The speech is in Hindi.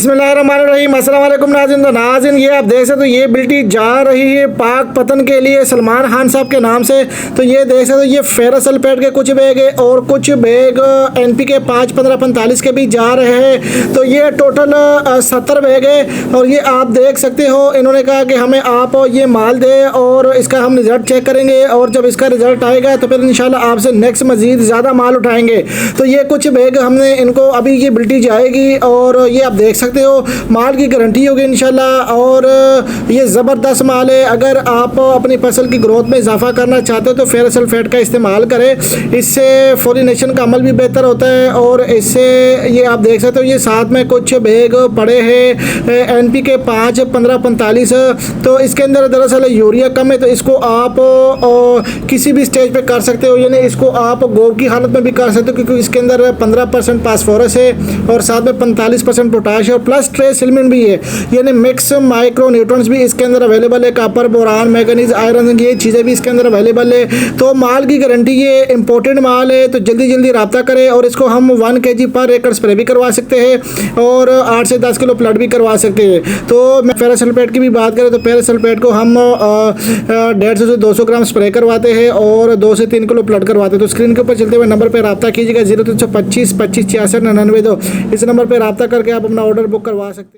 बिस्मिल्लाहिर्रहमानिर्रहीम। अस्सलाम वालेकुम नाज़रीन, ये आप देख सकते हो ये बिल्टी जा रही है पाक पतन के लिए सलमान खान साहब के नाम से। तो ये देख सकते हो ये फेरस सल्फेट के कुछ बैग है और कुछ बैग एनपी के 5, 15, 45 के भी जा रहे हैं। तो ये टोटल 70 बैग है और ये आप देख सकते हो इन्होंने कहा कि हमें आप ये माल दे और इसका हम रिज़ल्ट चेक करेंगे और जब इसका रिज़ल्ट आएगा तो फिर इंशाल्लाह आपसे नेक्स्ट मज़ीद ज़्यादा माल उठाएंगे। तो ये कुछ बैग हमने इनको अभी ये बिल्टी जाएगी और ये आप देख सकते हो माल की गारंटी होगी इंशाल्लाह। और ये ज़बरदस्त माल है। अगर आप अपनी फसल की ग्रोथ में इजाफा करना चाहते हो तो फेरस सल्फेट का इस्तेमाल करें, इससे फोलिनेशन का अमल भी बेहतर होता है। और इससे ये आप देख सकते हो ये साथ में कुछ बैग पड़े हैं एनपी के 5, 15, 45। तो इसके अंदर दरअसल यूरिया कम है तो इसको आप किसी भी स्टेज पे कर सकते हो, यानी इसको आप गोब की हालत में भी कर सकते हो क्योंकि इसके अंदर 15% फास्फोरस है और साथ में 45% पोटाश है और प्लस ट्रेस एलिमेंट भी है, यानी मिक्स माइक्रो न्यूट्रॉन्स भी इसके अंदर अवेलेबल है। कॉपर, बोरान, मैंगनीज, आयरन, ये चीज़ें भी इसके अंदर अवेलेबल है। तो माल की गारंटी ये इंपॉर्टेंट माल है। तो जल्दी जल्दी रब्ता करें और इसको हम 1 kg पर एकड़ स्प्रे भी करवा सकते हैं और 8 से 10 किलो प्लट भी करवा सकते हैं। तो मैं फेरस सल्फेट की भी बात करें तो फेरस सल्फेट को हम 150 से 200 ग्राम स्प्रे करवाते हैं और 2 से 3 किलो प्लट करवाते हैं। तो स्क्रीन के ऊपर चलते हुए नंबर पर रब्ता कीजिएगा 0325 25 66 99 2। इस नंबर पर रब्ता करके आप अपना ऑर्डर बुक करवा सकते हैं।